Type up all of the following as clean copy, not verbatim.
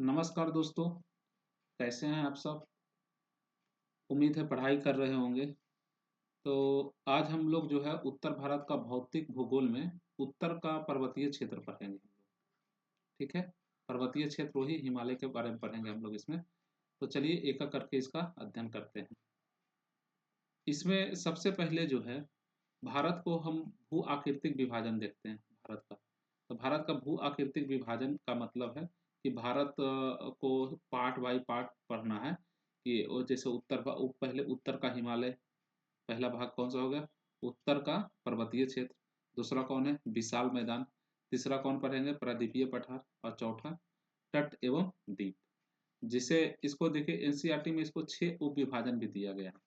नमस्कार दोस्तों, कैसे हैं आप सब? उम्मीद है पढ़ाई कर रहे होंगे। तो आज हम लोग जो है उत्तर भारत का भौतिक भूगोल में उत्तर का पर्वतीय क्षेत्र पढ़ेंगे हम लोग। ठीक है? पर्वतीय क्षेत्र वही हिमालय के बारे में पढ़ेंगे हम लोग इसमें। तो चलिए एक एक करके इसका अध्ययन करते हैं। इसमें सबसे पहले जो है भारत को हम भू आकृतिक विभाजन देखते हैं भारत का। तो भारत का भू आकृतिक विभाजन का मतलब है कि भारत को पार्ट बाय पार्ट पढ़ना है कि वो जैसे पहले उत्तर का हिमालय, पहला भाग कौन सा हो गया? उत्तर का पर्वतीय क्षेत्र। दूसरा कौन है? विशाल मैदान। तीसरा कौन पढ़ेंगे? प्रायद्वीपीय पठार। और चौथा तट एवं द्वीप। जिसे इसको देखिए एनसीईआरटी में इसको 6 उप विभाजन भी दिया गया है।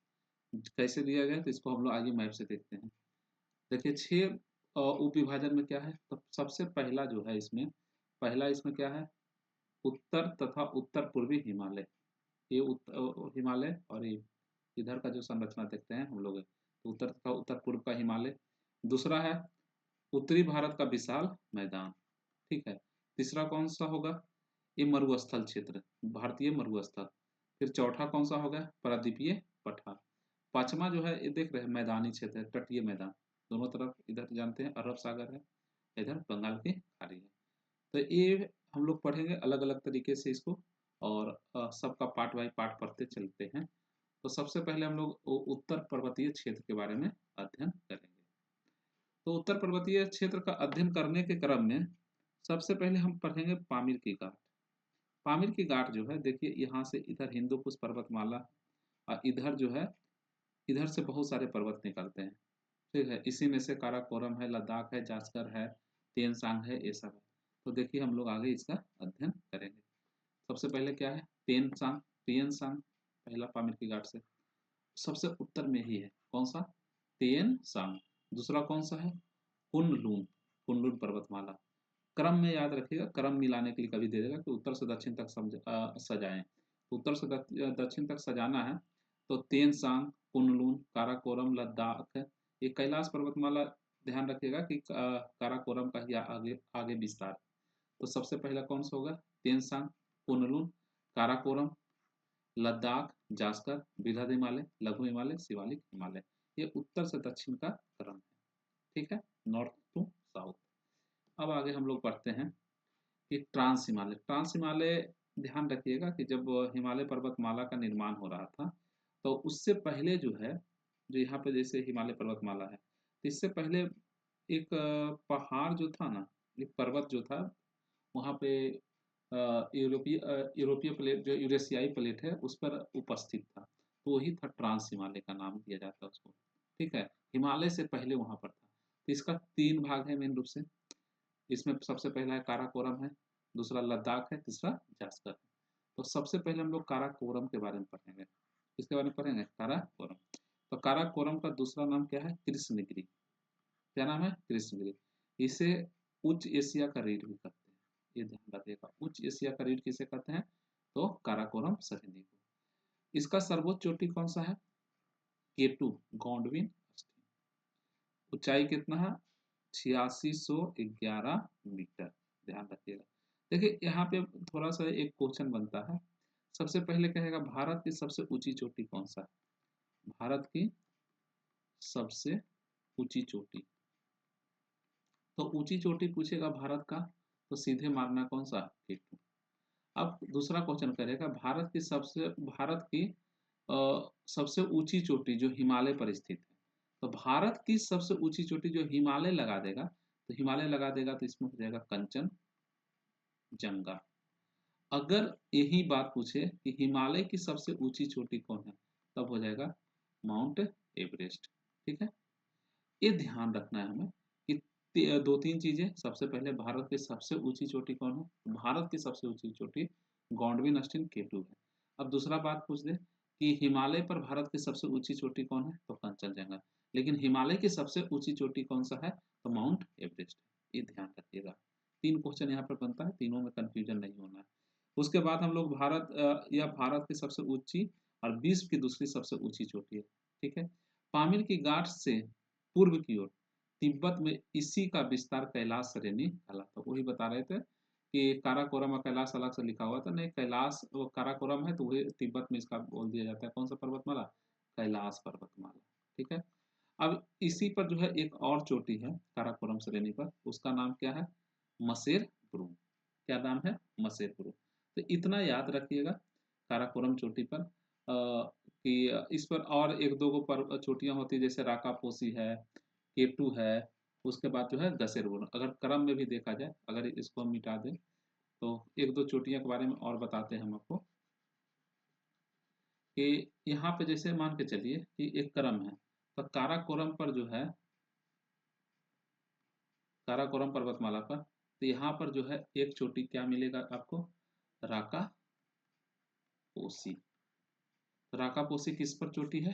कैसे दिया गया है तो इसको हम लोग आगे मैप से देखते हैं। देखिए 6 उप विभाजन में क्या है? तो सबसे पहला जो है इसमें, पहला इसमें क्या है? उत्तर तथा उत्तर पूर्वी हिमालय। ये हिमालय और ये इधर का जो संरचना देखते हैं हम लोग, तो उत्तर तथा उत्तर पूर्व का हिमालय। दूसरा है उत्तरी भारत का विशाल मैदान। ठीक है। तीसरा कौन सा होगा? ये मरुस्थल क्षेत्र, भारतीय मरुस्थल। फिर चौथा कौन सा होगा? प्रायद्वीपीय पठार। पांचवा जो है ये देख रहे हैं मैदानी क्षेत्र है, तटीय मैदान। दोनों तरफ इधर जानते हैं अरब सागर है, इधर बंगाल की खाड़ी है। तो ये हम लोग पढ़ेंगे अलग अलग तरीके से इसको, और सबका पार्ट बाय पार्ट पढ़ते चलते हैं। तो सबसे पहले हम लोग उत्तर पर्वतीय क्षेत्र के बारे में अध्ययन करेंगे। तो उत्तर पर्वतीय क्षेत्र का अध्ययन करने के क्रम में सबसे पहले हम पढ़ेंगे पामीर की घाट। पामीर की घाट जो है देखिए यहाँ से इधर हिंदू कुश पर्वतमाला, और इधर जो है इधर से बहुत सारे पर्वत निकलते हैं। ठीक है, इसी में से काराकोरम है, लद्दाख है, जास्कर है, तेनसांग है, ये सब है। तो देखिए हम लोग आगे इसका अध्ययन करेंगे। सबसे पहले क्या है? पेनसांग, पियनसांग, पहला पामीर की घाट से सबसे उत्तर में ही है। कौन सा? तेनसांग। दूसरा कौन सा है? कुनलुन, कुनलुन पर्वतमाला। क्रम में याद रखिएगा, क्रम मिलाने के लिए कभी दे देगा कि उत्तर से दक्षिण तक सजाएं। उत्तर से दक्षिण तक सजाना है तो तेनसांग, कुनलुन, काराकोरम, लद्दाख। ये कैलाश पर्वतमाला ध्यान रखिएगा कि काराकोरम का ही आगे आगे विस्तार। तो सबसे पहला कौन सा होगा? तेनसांग, कुनलुन, काराकोरम, लद्दाख, जास्कर, बृहद हिमालय, लघु हिमालय, शिवालिक हिमालय। ये उत्तर से दक्षिण का क्रम है। ठीक है, नॉर्थ टू साउथ। अब आगे हम लोग बढ़ते हैं कि ट्रांस हिमालय। ट्रांस हिमालय ध्यान रखिएगा कि जब हिमालय पर्वतमाला का निर्माण हो रहा था तो उससे पहले जो है, जो यहाँ पे जैसे हिमालय पर्वतमाला है, तो इससे पहले एक पहाड़ जो था ना, एक पर्वत जो था वहाँ पे यूरोपीय प्लेट, जो यूरेशियाई प्लेट है उस पर उपस्थित था। तो वही था ट्रांस हिमालय का नाम दिया जाता है उसको। ठीक है, हिमालय से पहले वहाँ पर था। तो इसका 3 भाग है मेन रूप से। इसमें सबसे पहला है काराकोरम है, दूसरा लद्दाख है, तीसरा जास्कर है। तो सबसे पहले हम लोग काराकोरम के बारे में पढ़ेंगे। किसके बारे में पढ़ेंगे? काराकोरम। तो काराकोरम का दूसरा नाम क्या है? कृष्णगिरी। क्या नाम है? कृष्णगिरी। इसे उच्च एशिया का रीढ़ भी कहते हैं। ये ध्यान रखिएगा, उच्च एशिया का रीढ़ किसे कहते हैं? तो काराकोरम श्रेणी को। इसका सर्वोच्च चोटी कौन सा है? केटू, गॉडविन। ऊंचाई कितना है? 8611 मीटर। ध्यान रखिएगा। देखिए यहाँ पे थोड़ा सा एक क्वेश्चन बनता है। सबसे पहले कहेगा भारत की सबसे ऊंची चोटी कौन सा है? भारत की सबसे ऊंची चोटी। तो ऊंची चोटी पूछेगा भारत का, तो सीधे मारना कौन सा? केटू। अब दूसरा क्वेश्चन करेगा भारत की सबसे ऊंची चोटी जो हिमालय पर स्थित है। तो भारत की सबसे ऊंची चोटी जो हिमालय लगा देगा, तो हिमालय लगा देगा तो इसमें हो जाएगा कंचनजंगा। अगर यही बात पूछे कि हिमालय की सबसे ऊंची चोटी कौन है, तब हो जाएगा माउंट एवरेस्ट। ठीक है, ये ध्यान रखना है हमें कि दो तीन चीजें। सबसे पहले भारत की सबसे ऊंची चोटी कौन है? भारत की सबसे ऊंची चोटी गॉडविन अस्टीन केटू है। अब दूसरा बात पूछ दे कि हिमालय पर भारत की सबसे ऊंची चोटी कौन है, तो कंचनजंगा। लेकिन हिमालय की सबसे ऊंची चोटी कौन सा है, तो माउंट एवरेस्ट है। ये ध्यान रखिएगा। 3 क्वेश्चन यहाँ पर बनता है, तीनों में कंफ्यूजन नहीं होना है। उसके बाद हम लोग या भारत की सबसे ऊंची और विश्व की दूसरी सबसे ऊंची चोटी है। ठीक है, पामीर की गांठ से पूर्व की ओर तिब्बत में इसी का विस्तार कैलाश श्रेणी कहलाता है। वही बता रहे थे कि काराकोरम और कैलाश अलग से लिखा हुआ था, नहीं कैलाश वो काराकोरम है तो वही तिब्बत में इसका बोल दिया जाता है। कौन सा पर्वतमाला? कैलाश पर्वतमाला। ठीक है। अब इसी पर जो है एक और चोटी है काराकोरम श्रेणी पर, उसका नाम क्या है? मसेर ब्रूम। क्या नाम है? मसेर ब्रूम। तो इतना याद रखिएगा काराकोरम चोटी पर कि इस पर और एक दो गो पर चोटियां होती है, जैसे राकापोसी है, केटू है, उसके बाद जो है गसेर ब्रूम। अगर क्रम में भी देखा जाए, अगर इसको हम मिटा दें तो एक दो चोटियां के बारे में और बताते हैं हम आपको कि यहाँ पे जैसे मान के चलिए कि एक क्रम है, तो काराकोरम पर जो है, काराकोरम पर्वतमाला पर, तो यहाँ पर जो है एक चोटी क्या मिलेगा आपको? राकापोसी। राकापोसी किस पर चोटी है?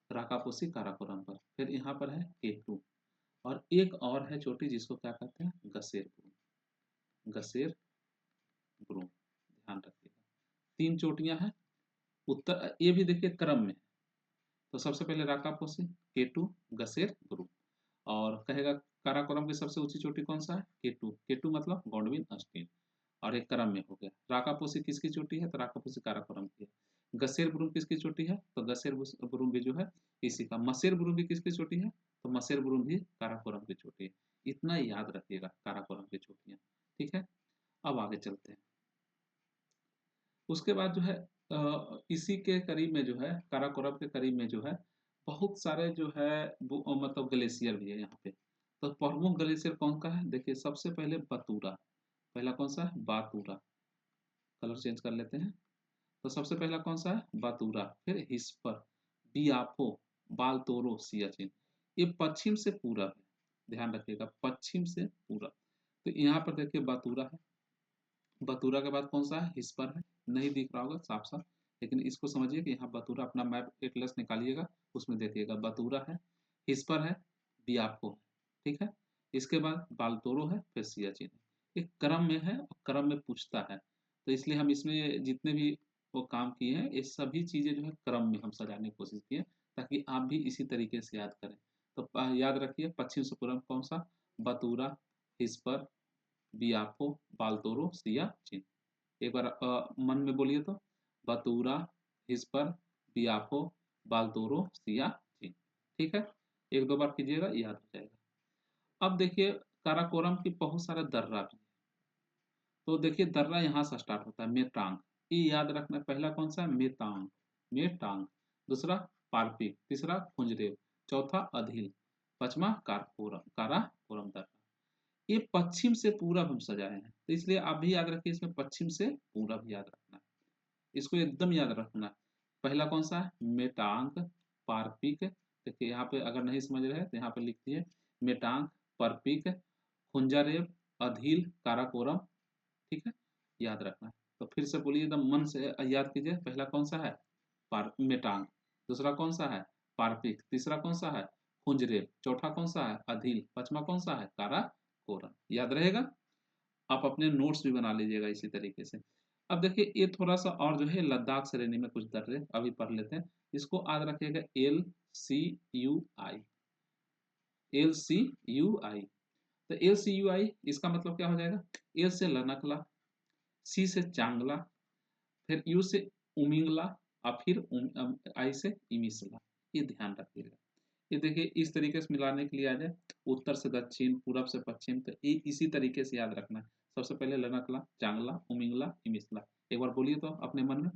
राकापोसी काराकोरम पर। फिर यहाँ पर है केटू, और एक और है चोटी जिसको क्या कहते हैं? गसेर ब्रूम। गसेर ब्रूम, ध्यान रखिएगा। तीन चोटियां हैं उत्तर, ये भी देखिए क्रम में। तो सबसे पहले राकापोसी, केटू, गसेर ब्रूम। और कहेगा काराकोरम की सबसे ऊंची चोटी कौन सा है? केटू। केटू मतलब गॉडविन अस्टीन। और एक क्रम में हो गया। राकापोसी किसकी चोटी है? तो राकापोसी काराकोरम की है। गसेर ब्रूम किसकी चोटी है? तो गसेर ब्रूम भी जो है इसी का। मसेर ब्रूम भी किसकी चोटी है? तो मसेर ब्रूम भी काराकोरम की चोटी है। इतना याद रखिएगा काराकोरम की चोटियां। ठीक है। अब आगे चलते हैं। उसके बाद जो है इसी के करीब में जो है, काराकोरम के करीब में जो है बहुत सारे जो है मतलब ग्लेशियर भी है यहाँ पे। तो प्रमुख ग्लेशियर कौन का है? देखिए सबसे पहले बतूरा। पहला कौन सा है? बातूरा। कलर चेंज कर लेते हैं। तो सबसे पहला कौन सा है? बातूरा। फिर हिस्पर, बियाफो, बालतोरो, सियाचिन। ये पश्चिम से पूरब है, ध्यान रखिएगा, पश्चिम से पूरब। तो यहाँ पर देखिए बातूरा है। बतूरा के बाद कौन सा है? हिस्पर है। नहीं दिख रहा होगा साफ साफ, लेकिन इसको समझिए कि यहाँ बतूरा, अपना मैप एटलस निकालिएगा, उसमें देखिएगा बतूरा है, हिस्पर है, बियाफो है। ठीक है। इसके बाद बाल्तोरो है, फिर सियाचिन है। एक क्रम में है और क्रम में पूछता है, तो इसलिए हम इसमें जितने भी वो काम किए हैं, ये सभी चीजें जो है क्रम में हम सजाने की कोशिश किए, ताकि आप भी इसी तरीके से याद करें। तो याद रखिए पश्चिम से पूर्व कौन सा? बतूरा, हिस्पर, बियाफो, बाल्तोरो, सियाचिन। एक बार मन में बोलिए तो, बतूरा, हिस्पर, बियाफो, बाल्तोरो, सियाचिन। ठीक है। एक दो बार कीजिएगा, याद हो जाएगा। अब देखिए काराकोरम की बहुत सारे दर्रा भी है। तो देखिए दर्रा यहाँ से स्टार्ट होता है, मेटांग। ये याद रखना, पहला कौन सा है? मेतांग, मेटांग। दूसरा पार्पिक, तीसरा खुंजरेब, चौथा अधील, पांचवा कारकोरम, काराकोरम दर्रा। ये पश्चिम से पूरब हम सजाए हैं, तो इसलिए आप भी याद रखिए, इसमें पश्चिम से पूरब याद रखना है। इसको एकदम याद रखना है। पहला कौन सा है? मेटांग, पार्पिक। देखिए यहाँ पे अगर नहीं समझ रहे हैं तो यहाँ पे लिख दिए, मेटांग, पर्पिक, खुंजारेब, अधील, काराकोरम। ठीक है, याद रखना है। तो फिर से बोलिए एकदम मन से याद कीजिए। पहला कौन सा है? मेटांग। दूसरा कौन सा है? पार्पिक। तीसरा कौन सा है? खुंजरेब। चौथा कौन सा है? अधील। पांचवा कौन सा है? काराकोरम। याद रहेगा। आप अपने नोट्स भी बना लीजिएगा इसी तरीके से। अब देखिए ये थोड़ा सा और जो है लद्दाख श्रेणी में कुछ दर्रे अभी पढ़ लेते हैं। इसको याद रखिएगा, LCUI। LCUI। तो LCUI इसका मतलब क्या हो जाएगा? एल से लनकला, सी से चांगला, फिर यू से उमिंगला, और फिर आई से इमिसला। ये ध्यान रखिएगा। ये देखिए इस तरीके से मिलाने के लिए आ जाए, उत्तर से दक्षिण, पूरब से पश्चिम, तो इसी तरीके से याद रखना है। सबसे पहले लनकला, चांगला, उमिंगला, इमिसला। एक बार बोलिए तो अपने मन में।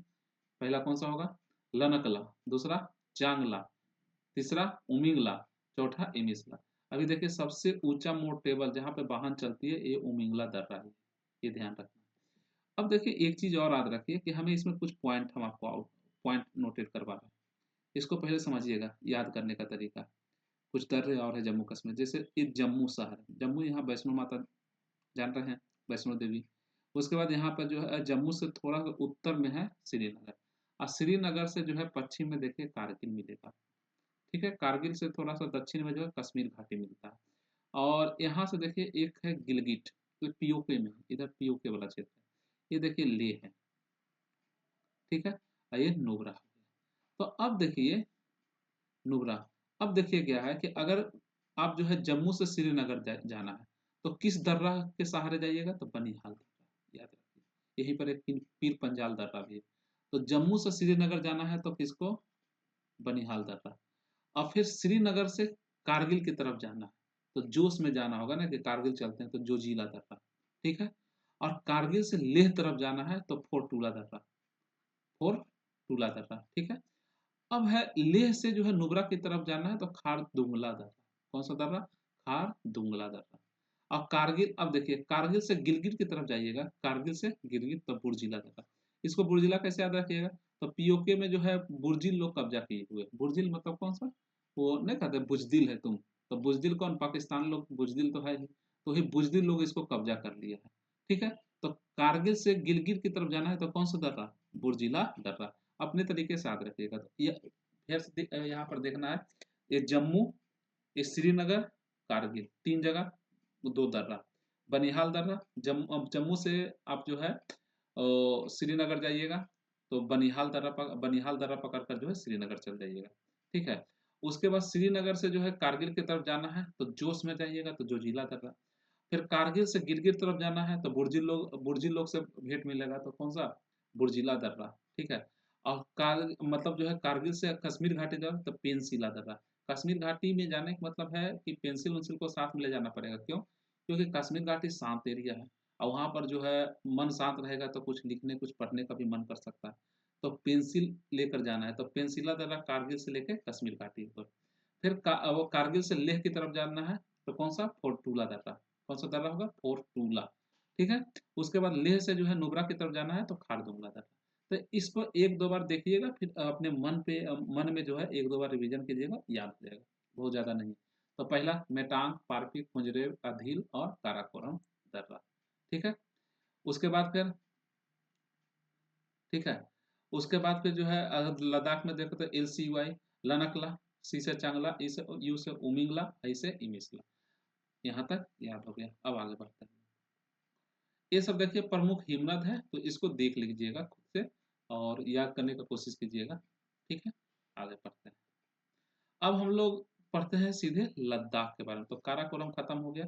पहला कौन सा होगा? लनकला। दूसरा चांगला। तीसरा उमिंगला। चौथा इमिसला। अभी देखिए सबसे ऊंचा मोड़ टेबल जहाँ पे वाहन चलती है, ये उमिंगला दर्रा है। ये ध्यान रखना। अब देखिए एक चीज और याद रखिए कि हमें इसमें कुछ पॉइंट, हम आपको पॉइंट नोटेट करवा रहे हैं। इसको पहले समझिएगा, याद करने का तरीका। कुछ दर्रे और है जम्मू कश्मीर, जैसे ये जम्मू शहर है। जम्मू यहाँ वैष्णो माता जान रहे हैं, वैष्णो देवी। उसके बाद यहाँ पर जो है जम्मू से थोड़ा सा उत्तर में है श्रीनगर, और श्रीनगर से जो है पश्चिम में देखिए कारगिल मिलेगा। ठीक है। कारगिल से थोड़ा सा दक्षिण में जो है कश्मीर घाटी मिलता है। और यहाँ से देखिए एक है गिलगिट, तो पीओके में, इधर पीओके वाला क्षेत्र है। ये देखिए लेह है। ठीक है। और ये नुब्रा हो गया। तो अब देखिए नुब्रा। अब देखिए क्या है कि अगर आप जो है जम्मू से श्रीनगर जाना है, तो किस दर्रा के सहारे जाइएगा? तो बनिहाल। यहीं पर एक पीर पंजाल दर्रा भी है। तो जम्मू से श्रीनगर जाना है तो किसको, बनिहाल दर्रा। और फिर श्रीनगर से कारगिल की तरफ जाना है तो जोश में जाना होगा ना कि कारगिल चलते हैं, तो जोजिला दर्रा, ठीक है। और कारगिल से लेह तरफ जाना है तो फोर्ट टूला दर्रा, फोर्ट टूला दर्रा, ठीक है। अब है लेह से जो है नुब्रा की तरफ जाना है तो खार दुंगला दर्रा। कौन सा दर्रा, खार दुंगला दर्रा। और कारगिल, अब देखिए कारगिल से गिलगित की तरफ जाइएगा, कारगिल से गिलगित तो बुर्जिला दर्रा। इसको बुर्जिला कैसे याद रखिएगा, तो पीओके में जो है बुर्जिल लोग कब्जा किए हुए। बुर्जिल मतलब कौन सा, वो नहीं कहते बुजदिल है तुम, तो बुजदिल कौन, पाकिस्तान लोग बुजदिल तो है ही, तो ही बुजदिल लोग इसको कब्जा कर लिया है, ठीक है। तो कारगिल से गिलगित की तरफ जाना है तो कौन सा दर्रा, बुर्जिला दर्रा। अपने तरीके से याद रखिएगा। तो ये फिर से यहाँ पर देखना है, ये जम्मू, ये श्रीनगर, कारगिल, तीन जगह, दो दर्रा। बनिहाल दर्रा, अब जम्मू से आप जो है श्रीनगर जाइएगा तो बनिहाल दर्रा पकड़ कर जो है श्रीनगर चल जाइएगा, ठीक है। उसके बाद श्रीनगर से जो है कारगिल की तरफ जाना है तो जोश में जाइएगा तो जोजिला दर्रा। फिर कारगिल से गिलगित तरफ जाना है तो बुर्जिल लोग से भेंट मिलेगा तो कौन सा, बुर्जिला दर्रा, ठीक है। और मतलब जो है कारगिल से कश्मीर घाटी जाओ तो पेंसिला दर्रा। कश्मीर घाटी में जाने का मतलब है कि पेंसिल उंसिल को साथ में ले जाना पड़ेगा, क्यों, क्योंकि कश्मीर घाटी शांत एरिया है और वहाँ पर जो है मन शांत रहेगा तो कुछ लिखने कुछ पढ़ने का भी मन कर सकता है। तो पेंसिल लेकर जाना है, तो पेंसिला दर्रा कारगिल से लेकर कश्मीर घाटी पर। फिर वो कारगिल से लेह की तरफ जाना है तो कौन सा, फोर्ट टूला दर्रा। कौन सा दर्रा होगा, फोर्ट टूला, ठीक है। उसके बाद लेह से जो है नुब्रा की तरफ जाना है तो खारदुंगला दर्रा। तो इसको एक दो बार देखिएगा, फिर अपने मन में जो है एक दो बार रिवीजन कीजिएगा, याद हो जाएगा, बहुत ज़्यादा नहीं। तो पहला मेटांग, पारपी, खुंजरेब, अधील और काराकोरम दर्रा, ठीक है। उसके बाद फिर, ठीक है, उसके बाद फिर जो है लद्दाख में देखो तो LCY, लनकला, सी से चांगला, ई से यू से उमिंगला, आई से इमिसला। यहाँ तक याद हो गया। अब आगे बढ़ते हैं। ये सब देखिए प्रमुख हिमनद है, तो इसको देख लीजिएगा खुद से और याद करने का कोशिश कीजिएगा, ठीक है। आगे बढ़ते हैं। अब हम लोग पढ़ते हैं सीधे लद्दाख के बारे में। तो काराकोरम खत्म हो गया,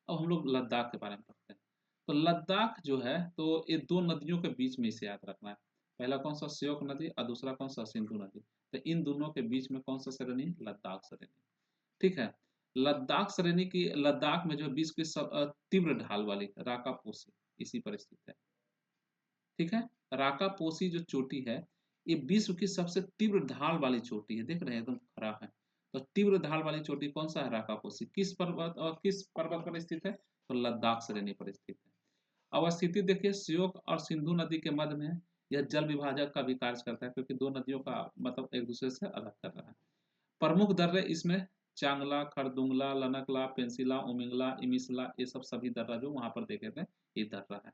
अब हम लोग लद्दाख के बारे में पढ़ते हैं। तो लद्दाख जो है तो ये दो नदियों के बीच में इसे याद रखना है। पहला कौन सा, श्योक नदी, और दूसरा कौन सा, सिंधु नदी। तो इन दोनों के बीच में कौन सा श्रेणी, लद्दाख श्रेणी, ठीक है। लद्दाख श्रेणी की, लद्दाख में जो है विश्व की तीव्र ढाल वाली राका पोसी इसी पर स्थित है, ठीक है। राका पोसी जो चोटी है ये विश्व की सबसे तीव्र ढाल वाली चोटी है, देख रहे हैं एकदम खड़ा है। तो तीव्र ढाल वाली चोटी कौन सा है, राका पोसी। किस पर्वत पर स्थित है, तो लद्दाख श्रेणी पर स्थित है। अब स्थिति देखिए, श्योक और सिंधु नदी के मध्य में है। यह जल विभाजक का भी कार्य करता है, क्योंकि दो नदियों का मतलब एक दूसरे से अलग कर रहा है। प्रमुख दर्रे इसमें चांगला, खरदुंगला, लनकला, पेंसिला, उमिंगला, इमिसला, ये सब सभी दर्रा जो वहां पर देखे थे ये दर्रा है।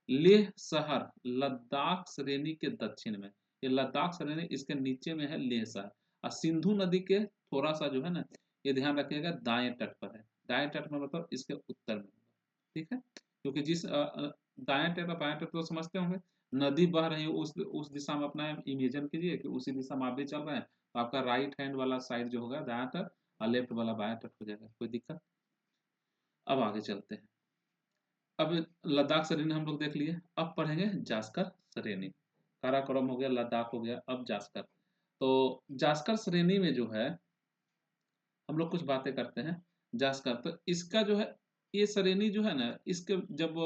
लेह शहर लद्दाख श्रेणी के दक्षिण में, ये लद्दाख श्रेणी इसके नीचे में है लेह शहर। और सिंधु नदी के थोड़ा सा जो है ना, ये ध्यान रखिएगा दाएं तट पर है। दाएं तट में मतलब इसके उत्तर में, ठीक है। क्योंकि जिस दाएं तट और बाएं तट तो समझते होंगे, नदी बह रही है उस दिशा में अपना इमेजिन कीजिए कि उसी दिशा में आप भी चल रहे हैं, तो आपका राइट हैंड वाला साइड जो होगा दायां तट और लेफ्ट वाला बायां तट हो जाएगा, कोई दिक्कत। अब आगे चलते हैं। अब लद्दाख श्रेणी हम लोग देख लिए, अब पढ़ेंगे जास्कर श्रेणी। काराकोरम हो गया, लद्दाख हो गया, अब जास्कर। तो जास्कर श्रेणी में जो है हम लोग कुछ बातें करते हैं। जास्कर, तो इसका जो है ये श्रेणी जो है ना, इसके जब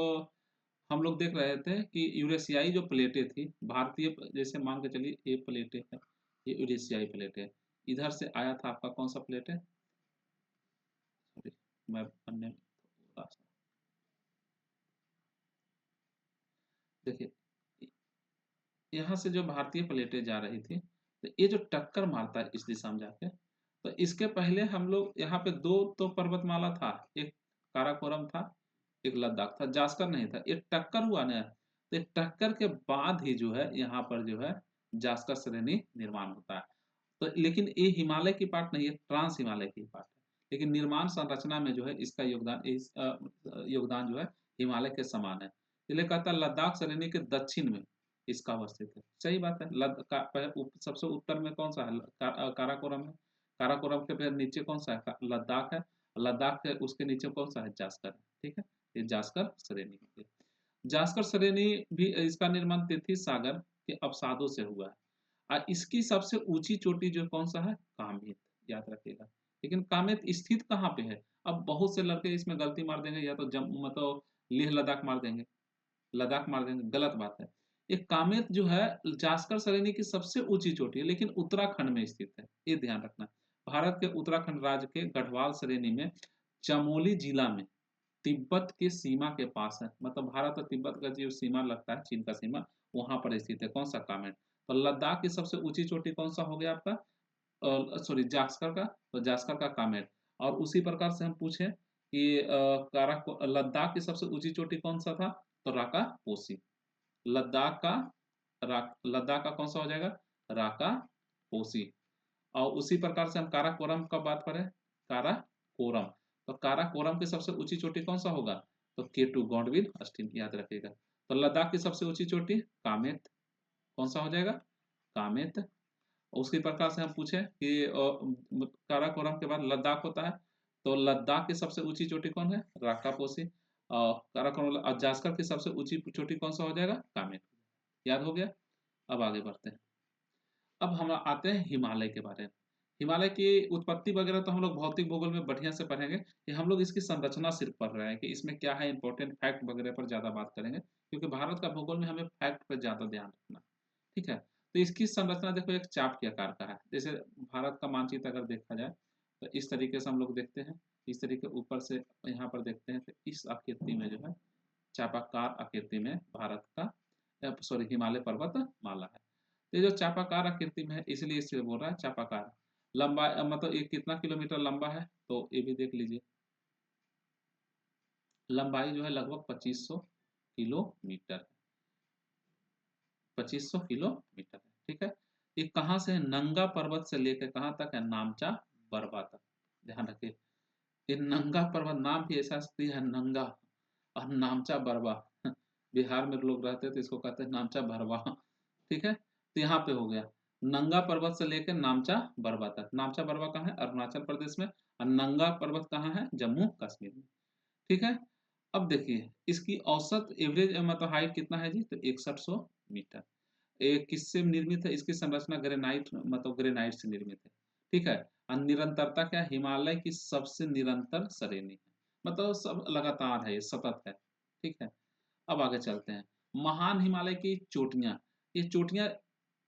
हम लोग देख रहे थे कि यूरेशियाई जो प्लेटें थी, भारतीय जैसे मान के चलिए ये प्लेटें है, ये यूरेशियाई प्लेट है। इधर से आया था आपका कौन सा प्लेट है, सॉरी मैं अन्य थोड़ा सा देखिए, यहाँ से जो भारतीय प्लेटें जा रही थी, तो ये जो टक्कर मारता है इस दिशा में जाके, तो इसके पहले हम लोग यहाँ पे दो तो पर्वतमाला था, एक काराकोरम था, एक लद्दाख था, जास्कर नहीं था। ये टक्कर हुआ ना, तो ये टक्कर के बाद ही जो है यहाँ पर जो है जास्कर श्रेणी निर्माण होता है। तो लेकिन ये हिमालय की पार्ट नहीं है, ट्रांस हिमालय की पार्ट है। लेकिन निर्माण संरचना में जो है इसका योगदान जो है हिमालय के समान है, इसलिए कहता है लद्दाख श्रेणी के दक्षिण में इसका अवस्थित है। सही बात है। सबसे उत्तर में कौन सा है, काराकोरम है। काराकोरम के फिर नीचे कौन सा है, लद्दाख है। लद्दाख के उसके नीचे कौन सा है, जास्कर है, ठीक है। ये जास्कर श्रेणी है। जास्कर श्रेणी भी इसका निर्माण तिथि सागर के अवसादों से हुआ है। और इसकी सबसे ऊंची चोटी जो कौन सा है, कामेत, याद रखिएगा। लेकिन कामेत स्थित कहाँ पे है? अब बहुत से लड़के इसमें गलती मार देंगे, या तो जम्मू मतलब लेह लद्दाख मार देंगे, लद्दाख मार देंगे, गलत बात है। ये कामेत जो है जास्कर श्रेणी की सबसे ऊंची चोटी है, लेकिन उत्तराखंड में स्थित है, ये ध्यान रखना। भारत के उत्तराखंड राज्य के गढ़वाल श्रेणी में चमोली जिला में तिब्बत की सीमा के पास है, मतलब भारत और तिब्बत का जो सीमा लगता है, चीन का सीमा, वहां पर स्थित है। कौन सा, कामेट। तो लद्दाख की सबसे ऊंची चोटी कौन सा हो गया आपका, सॉरी जास्कर का, तो जास्कर का कामेट। और उसी प्रकार से हम पूछे कि लद्दाख की सबसे ऊंची चोटी कौन सा था, तो राका पोसी। लद्दाख का लद्दाख का कौन सा हो जाएगा, राका पोसी। और उसी प्रकार से हम काराकोरम का बात करें, काराकोरम, तो काराकोरम की सबसे ऊंची चोटी कौन सा होगा, तो केटू गॉडविल अस्टीन, याद रखिएगा। तो लद्दाख की सबसे ऊंची चोटी कामेत, कौन सा हो जाएगा, कामेत। उसके प्रकार से हम पूछे कि काराकोरम के बाद लद्दाख होता है, तो लद्दाख की सबसे ऊंची चोटी कौन है, राकापोसी। और काराकोरम और जास्कर की सबसे ऊंची चोटी कौन सा हो जाएगा, कामेत। याद हो गया। अब आगे बढ़ते हैं। अब हम आते हैं हिमालय के बारे में। हिमालय की उत्पत्ति वगैरह तो हम लोग भौतिक भूगोल में बढ़िया से पढ़ेंगे, ये हम लोग इसकी संरचना सिर्फ पढ़ रहे हैं कि इसमें क्या है, इंपॉर्टेंट फैक्ट वगैरह पर ज़्यादा बात करेंगे, क्योंकि भारत का भूगोल में हमें फैक्ट पर ज़्यादा ध्यान रखना। ठीक है, तो इसकी संरचना देखो एक चाप के आकार का है। जैसे भारत का मानचित्र अगर देखा जाए तो इस तरीके से हम लोग देखते हैं, इस तरीके ऊपर से यहाँ पर देखते हैं, तो इस आकृति में जो है चापाकार आकृति में भारत का, सॉरी, हिमालय पर्वत माला है। ये जो चापाकार आकृति में है, इसलिए इसे बोल रहा है चापाकार। लंबा मतलब ये कितना किलोमीटर लंबा है, तो ये भी देख लीजिए। लंबाई जो है लगभग 2500 किलोमीटर, 2500 किलोमीटर है। ठीक है, ये कहाँ से है, नंगा पर्वत से लेकर कहाँ तक है, नामचा बरवा तक। ध्यान रखिए, ये नंगा पर्वत, नाम भी ऐसा दिया है नंगा, और नामचा बरवा। बिहार में लोग रहते हैं तो इसको कहते हैं नामचा भरवा। ठीक है, तो यहाँ पे हो गया नंगा पर्वत से लेकर नामचा बरवा तक। नामचा बरवा कहाँ है, अरुणाचल प्रदेश में। और नंगा पर्वत कहाँ है, जम्मू कश्मीर में। ठीक है, अब देखिए इसकी औसत एवरेज मतलब हाइट कितना है जी, तो 6100 मीटर। ये किससे निर्मित है, इसकी संरचना ग्रेनाइट मतलब ग्रेनाइट से निर्मित है। ठीक है, और निरंतरता क्या है, हिमालय की सबसे निरंतर श्रेणी है, मतलब सब लगातार है, ये सतत है। ठीक है, अब आगे चलते हैं। महान हिमालय की चोटियां, ये चोटियां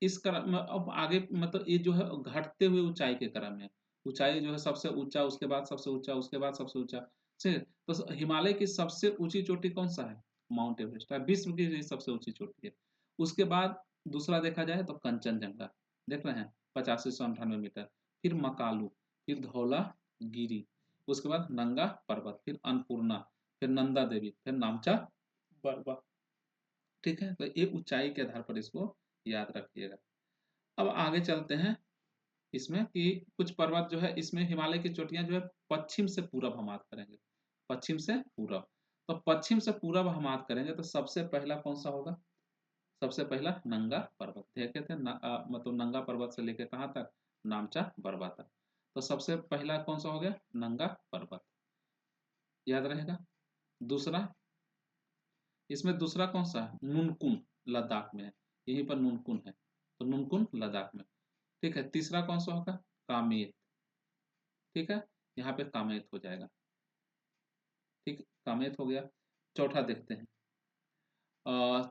इस क्रम में अब आगे मतलब ये जो है घटते हुए ऊंचाई के क्रम में, ऊंचाई जो है सबसे ऊंचा, उसके बाद सबसे ऊंचा, उसके बाद सबसे ऊंचा। ठीक है, तो हिमालय की सबसे ऊंची चोटी कौन सा है, माउंट एवरेस्ट है, विश्व की ये सबसे ऊंची चोटी है। उसके बाद दूसरा देखा जाए तो कंचनजंगा, देख रहे हैं, 8598 मीटर। फिर मकालू, फिर धौलागिरी, उसके बाद नंगा पर्वत, फिर अन्नपूर्णा, फिर नंदा देवी, फिर नामचा बरवा। ठीक है, तो ये ऊंचाई के आधार पर इसको याद रखिएगा। अब आगे चलते हैं इसमें कि कुछ पर्वत जो है इसमें, हिमालय की चोटियां जो है पश्चिम से पूरब हम बात करेंगे, पश्चिम से पूरब। तो पश्चिम से पूरब हम बात करेंगे तो सबसे पहला कौन सा होगा, सबसे पहला नंगा पर्वत। देखे थे मतलब नंगा पर्वत से लेकर कहाँ तक, नामचा बरवा तक। तो सबसे पहला कौन सा हो गया, नंगा पर्वत, याद रहेगा। दूसरा, इसमें दूसरा कौन सा है, नुनकुन, लद्दाख में है, यहीं पर नुनकुन है, तो नुनकुन लद्दाख में। ठीक है, तीसरा कौन सा होगा, कामेत। ठीक है, यहाँ पे कामेत हो जाएगा। ठीक, कामेत हो गया। चौथा देखते हैं,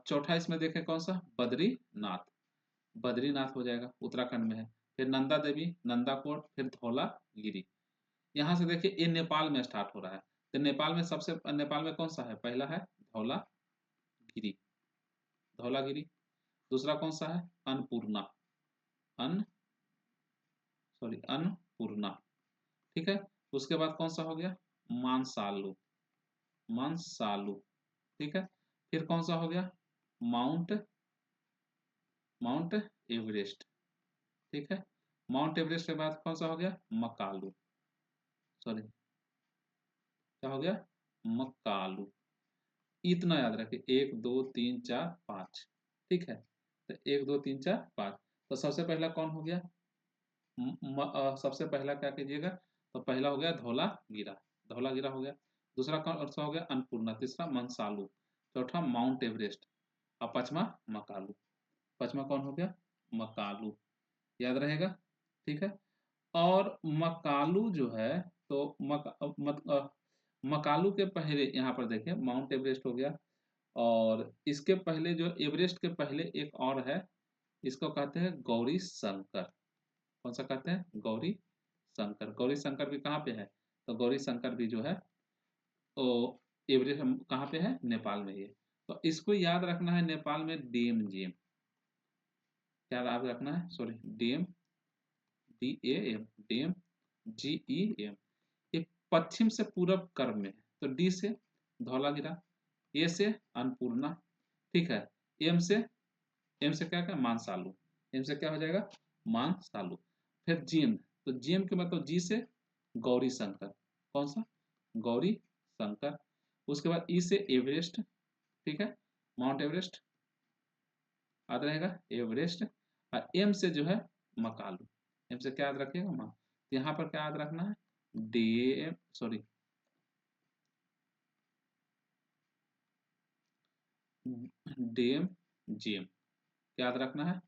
चौथा इसमें देखें कौन सा, बद्रीनाथ, बद्रीनाथ हो जाएगा, उत्तराखंड में है। फिर नंदा देवी, नंदाकोट, फिर धौलागिरी। यहाँ से देखिए ये नेपाल में स्टार्ट हो रहा है, तो नेपाल में सबसे, नेपाल में कौन सा है, पहला है धौलागिरी, धौलागिरी। दूसरा कौन सा है, अन्नपूर्णा, अन सॉरी अन्नपूर्णा। ठीक है, उसके बाद कौन सा हो गया, मानसालू, मानसालू। ठीक है, फिर कौन सा हो गया, माउंट माउंट एवरेस्ट। ठीक है, माउंट एवरेस्ट के बाद कौन सा हो गया, मकालू, सॉरी क्या हो गया, मकालू। इतना याद रखिए, 1 2 3 4 5। ठीक है, तो 1 2 3 4 5। तो सबसे पहला कौन हो गया, सबसे पहला क्या कीजिएगा, तो पहला हो गया धौलागिरा, धौलागिरा हो गया। दूसरा कौन सा हो गया, अन्नपूर्णा। तीसरा मनसालू। चौथा माउंट एवरेस्ट और पांचवा मकालू। पांचवा कौन हो गया? मकालू। याद रहेगा, ठीक है। और मकालू जो है, तो मकालू के पहले यहाँ पर देखिए माउंट एवरेस्ट हो गया, और इसके पहले जो एवरेस्ट के पहले एक और है, इसको कहते हैं गौरी शंकर। कौन सा कहते हैं? गौरी शंकर। गौरी शंकर भी कहाँ पे है? तो गौरी शंकर भी जो है वो एवरेस्ट कहाँ पे है? नेपाल में ही है। तो इसको याद रखना है, नेपाल में डीएम जीएम। क्या याद रखना है? Sorry, DM, DAM, DM GEM। ये पश्चिम से पूरब कर्व में है, तो डी से धौलागिरा, ए से अन्नपूर्णा, ठीक है, एम से, एम से क्या क्या? मानसालू। एम से क्या हो जाएगा? मानसालू। फिर जीएम, तो जीएम के मतलब जी से गौरी शंकर। कौन सा? गौरी शंकर। उसके बाद ई से एवरेस्ट, ठीक है, माउंट एवरेस्ट याद रहेगा, एवरेस्ट। और एम से जो है मकालू। एम से क्या याद रखिएगा? मा। यहाँ पर क्या याद रखना है? डीएम, सॉरी, डीएम जीएम क्या याद रखना है?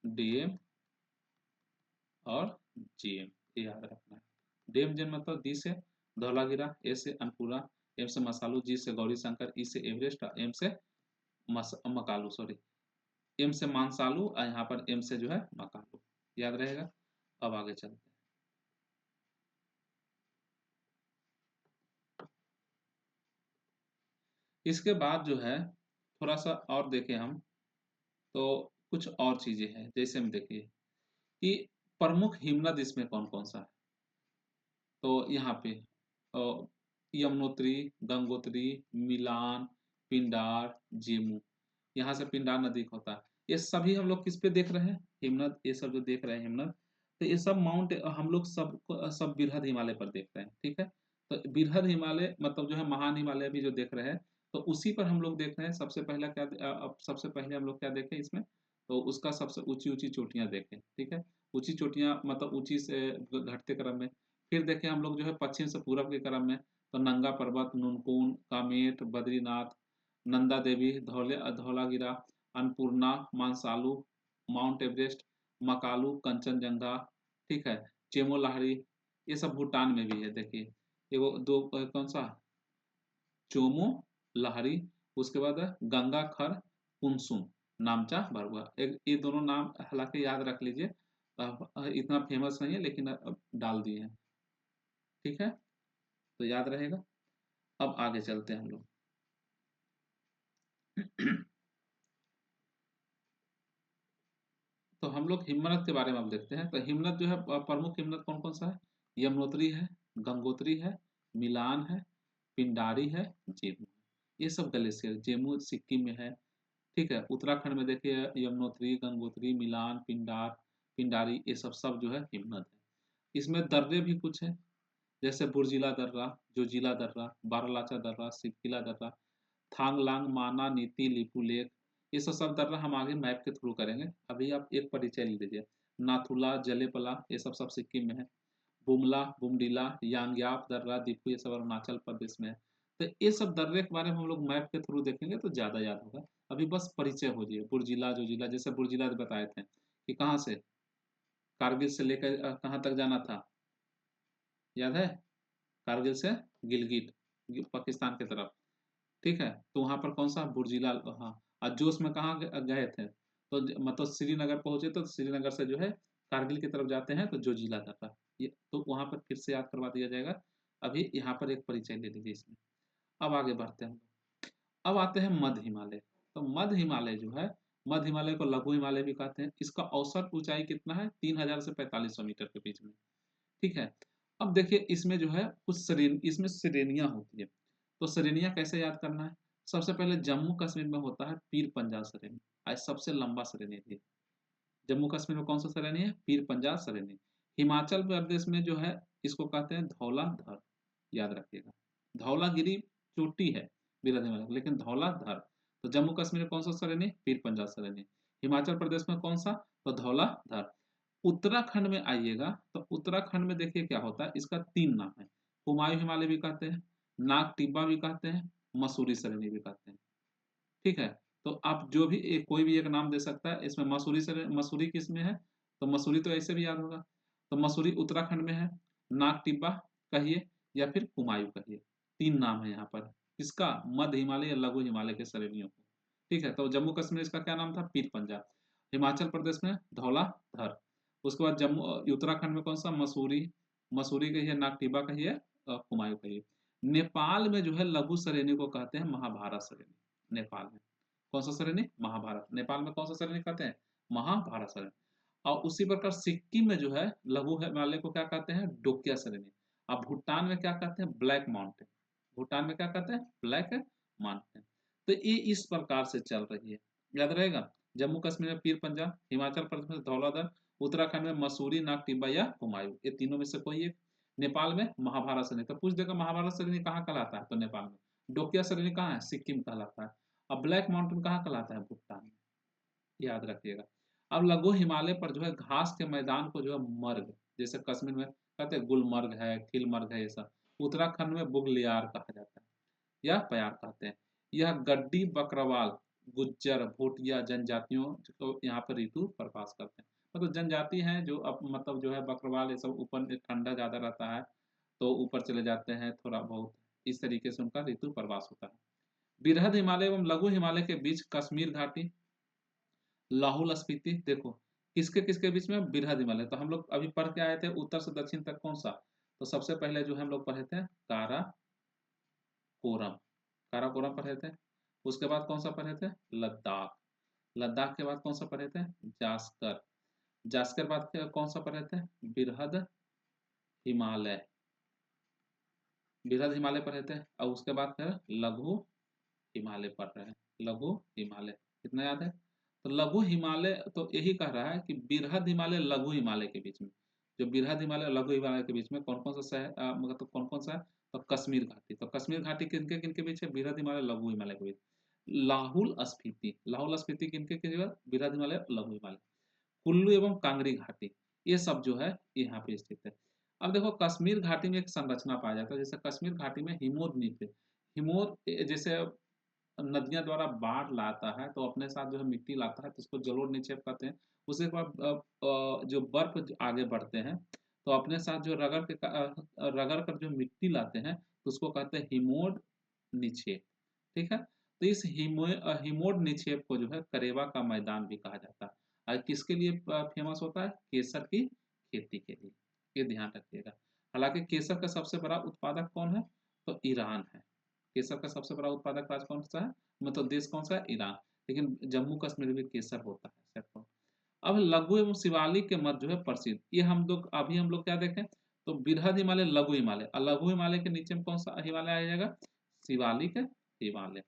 डीएम और जीएम, ये याद रखना है। डीएम जीएम मतलब डी से धौलागिरा, ए से अनपूरा, एम से मसालू, जी से गौरी शंकर, ई से एवरेस्ट और एम से मकालू, सॉरी, एम से मानसालू और यहाँ पर एम से जो है मकालू। याद रहेगा। अब आगे चलते हैं। इसके बाद जो है थोड़ा सा और देखें हम, तो कुछ और चीजें हैं, जैसे हम देखिए कि प्रमुख हिमनद इसमें कौन कौन सा है। तो यहाँ पे अ, यमुनोत्री, गंगोत्री, मिलान, पिंडार, जेमू। यहाँ से पिंडार नदी का होता है। ये सभी हम लोग किस पे देख रहे हैं? हिमनद। ये सब जो देख रहे हैं हिमनद, तो ये सब माउंट, हम लोग सब बृहद हिमालय पर देख रहे हैं, ठीक है। तो बृहद हिमालय मतलब जो है महान हिमालय भी जो देख रहे हैं, तो उसी पर हम लोग देख रहे हैं। सबसे पहला क्या, अब सबसे पहले हम लोग क्या देखें इसमें, तो उसका सबसे ऊंची ऊंची चोटियां देखें, ठीक है। ऊंची चोटियां मतलब ऊंची से घटते क्रम में। फिर देखें हम लोग जो है पश्चिम से पूरब के क्रम में, तो नंगा पर्वत, नुनकुन, कामेट, बद्रीनाथ, नंदा देवी, धौलागिरा, अन्नपूर्णा, मानसालू, माउंट एवरेस्ट, मकालू, कंचनजंगा, ठीक है, चेमो लहरी, ये सब भूटान में भी है। देखिए एगो दो कौन सा? चोमो लहरी। उसके बाद है गंगा खर, पुनसुन, नामचा बरवा। एक ये दोनों नाम हालांकि याद रख लीजिए, इतना फेमस नहीं है लेकिन अब डाल दिए हैं, ठीक है, तो याद रहेगा। अब आगे चलते हैं हम लोग। तो हम लोग हिमनद के बारे में अब देखते हैं। तो हिमनद जो है प्रमुख हिमनद कौन कौन सा है? यमुनोत्री है, गंगोत्री है, मिलान है, पिंडारी है, जेमू है। ये सब ग्लेशियर, जेमू सिक्किम में है, ठीक है। उत्तराखंड में देखिए यमुनोत्री, गंगोत्री, मिलान, पिंडार, पिंडारी, ये सब सब जो है हिमनद है। इसमें दर्रे भी कुछ है, जैसे बुर्जिला दर्रा, जोजिला दर्रा, बारालाचा दर्रा, सिपकिला दर्रा, थांगलांग, माना, नीति, लिपू लेक। ये सब सब दर्रा हम आगे मैप के थ्रू करेंगे। अभी आप एक परिचय ले लीजिए। नाथुला, जलेपला, ये सब सब सिक्किम में है। बुमला, बुमडीला, यांग्याप दर्रा, दीपू, ये सब अरुणाचल प्रदेश में है। तो ये सब दर्रे के बारे में हम लोग मैप के थ्रू देखेंगे तो ज्यादा याद होगा। अभी बस परिचय हो जाइए। बुर्जिला, जोजिला, जैसे बुर्जिला बताए थे कि कहाँ से, कारगिल से लेकर कहाँ तक जाना था, याद है? कारगिल से गिलगिट, पाकिस्तान की तरफ, ठीक है। तो वहां पर कौन सा बुर्जिला, हाँ। और जोश में कहाँ गए थे, तो मतलब श्रीनगर पहुंचे, तो श्रीनगर से जो है कारगिल की तरफ जाते हैं तो जोजिला दर्रा, ये तो वहां पर फिर से याद करवा दिया जाएगा। अभी यहाँ पर एक परिचय ले लीजिए इसमें। अब आगे बढ़ते हैं। अब आते हैं मध्य हिमालय। तो मध्य हिमालय जो है, मध्य हिमालय को लघु हिमालय भी कहते हैं। इसका औसत ऊंचाई कितना है? 3000 से 4500 मीटर के बीच में, ठीक है। अब देखिए इसमें जो है कुछ इसमें श्रेणियां होती है। तो श्रेणियां कैसे याद करना है? सबसे पहले जम्मू कश्मीर में होता है पीर पंजाल श्रेणी, आज सबसे लंबा श्रेणी थी। जम्मू कश्मीर में कौन सा श्रेणी है? पीर पंजाल श्रेणी। हिमाचल प्रदेश में जो है इसको कहते हैं धौलाधर, याद रखिएगा। धौलागिरी चोटी है बिरध हिमालय, लेकिन धौलाधर। तो जम्मू कश्मीर में कौन सा श्रेणी? पीर पंजाल श्रेणी। हिमाचल प्रदेश में कौन सा? तो धौलाधर। उत्तराखंड में आइएगा, तो उत्तराखंड में देखिए क्या होता है, इसका तीन नाम है। हुमायूं हिमालय भी कहते हैं, नाग टिब्बा भी कहते हैं, मसूरी श्रेणी भी कहते हैं। ठीक है, तो आप जो भी कोई भी एक नाम दे सकता है। इसमें मसूरी से, मसूरी किस में है, तो मसूरी तो ऐसे भी याद होगा। तो मसूरी उत्तराखंड में है, नाग टिब्बा कहिए या फिर कुमायूं कहिए, तीन नाम है यहाँ पर। किसका, मध्य हिमालय या लघु हिमालय के श्रेणियों को। ठीक है, तो जम्मू कश्मीर इसका क्या नाम था, पीर पंजाब। हिमाचल प्रदेश में धौलाधर। उसके बाद जम्मू उत्तराखंड में कौन सा, मसूरी, मसूरी कहिए, नाग टिब्बा कहिए, कुमायूं कहिए। नेपाल में जो है लघु श्रेणी को कहते हैं महाभारत श्रेणी। नेपाल में कौन सा श्रेणी, महाभारत। नेपाल में कौन सा श्रेणी कहते हैं, महाभारत श्रेणी। और उसी प्रकार सिक्किम में जो है लघु हिमालय को क्या कहते हैं, डोकिया श्रेणी। अब भूटान में क्या कहते हैं, ब्लैक माउंटेन। भूटान में क्या कहते हैं, ब्लैक माउंटेन। तो ये इस प्रकार से चल रही है, याद रहेगा। जम्मू कश्मीर में पीर पंजाब, हिमाचल प्रदेश में धौलाधर, उत्तराखंड में मसूरी, नाग टिब्बा या कुमायूं, ये तीनों में से कोई एक। नेपाल में महाभारत श्रेणी। तो पूछ देगा महाभारत श्रेणी कहाँ कहलाता है, तो नेपाल में। डोकिया श्रेणी कहाँ है, सिक्किम कहलाता है। अब ब्लैक माउंटेन कहाँ कहलाता है, भूटान में, याद रखिएगा। अब लघु हिमालय पर जो है घास के मैदान को जो है मर्ग, जैसे कश्मीर में कहते हैं गुलमर्ग है, खिलमर्ग है, ये सब। उत्तराखंड में बुगलियार कहा जाता है या प्यार कहते हैं। यह गड्डी, बकरवाल, गुज्जर, भोटिया जनजातियों को यहाँ पर ऋतु प्रकाश करते हैं। मतलब जनजाति हैं जो अब मतलब जो है बकरवाल, ये सब ऊपर ठंडा ज्यादा रहता है तो ऊपर चले जाते हैं थोड़ा बहुत, इस तरीके से उनका ऋतु प्रवास होता है। बृहद हिमालय एवं लघु हिमालय के बीच कश्मीर घाटी, लाहौल स्पीति। देखो किसके किसके बीच में, बृहद हिमालय। तो हम लोग अभी पढ़ के आए थे उत्तर से दक्षिण तक कौन सा, तो सबसे पहले जो हम लोग पढ़े थे काराकोरम, काराकोरम पढ़े थे। उसके बाद कौन सा पढ़े थे, लद्दाख। लद्दाख के बाद कौन सा पढ़े थे, जास्कर। जास्कर बाद कौन सा पढ़े थे, बृहद हिमालय। बृहद हिमालय पढ़े थे। और उसके बाद फिर लघु हिमालय पढ़ रहे हैं, लघु हिमालय। कितना याद है, तो लघु हिमालय तो यही कह रहा है कि बृहद हिमालय लघु हिमालय के बीच में, जो बृहद हिमालय और लघु हिमालय के बीच में कौन कौन सा शहर, मतलब तो कौन कौन सा है, तो कश्मीर घाटी। तो कश्मीर घाटी किनके किनके बीच है, बृहद हिमालय लघु हिमालय के बीच। लाहौल स्पीति, लाहौल स्पीति किनके के बीच, बृहद हिमालय लघु हिमालय। कुल्लू एवं कांगड़ी घाटी, ये सब जो है यहाँ पे स्थित है। अब देखो कश्मीर घाटी में एक संरचना पाया जाता है, जैसे कश्मीर घाटी में हिमोर नीचे, हिमोर जैसे नदियां द्वारा बाढ़ लाता है तो अपने साथ जो है मिट्टी लाता है, तो उसको जलोढ़ निक्षेप कहते हैं। उसके बाद जो बर्फ आगे बढ़ते हैं तो अपने साथ जो रगड़ कर जो मिट्टी लाते हैं तो उसको कहते हैं हिमोड निक्षेप। ठीक है, तो इस हिमोड निक्षेप को जो है करेवा का मैदान भी कहा जाता है। और किसके लिए फेमस होता है, केसर की खेती के लिए, ये ध्यान रखिएगा। हालांकि केसर का सबसे बड़ा उत्पादक कौन है, तो ईरान है। केसर का सबसे बड़ा उत्पादक राज्य कौन सा है, मतलब देश कौन सा है, ईरान। लेकिन जम्मू कश्मीर में केसर होता है सैफरन। अब लघु एवं शिवालिक के मध्य जो है प्रसिद्ध, ये हम लोग क्या देखें, तो बृहद हिमालय, लघु हिमालय। और लघु हिमालय के नीचे में कौन सा हिमालय आ जाएगा, शिवालिक हिमालय।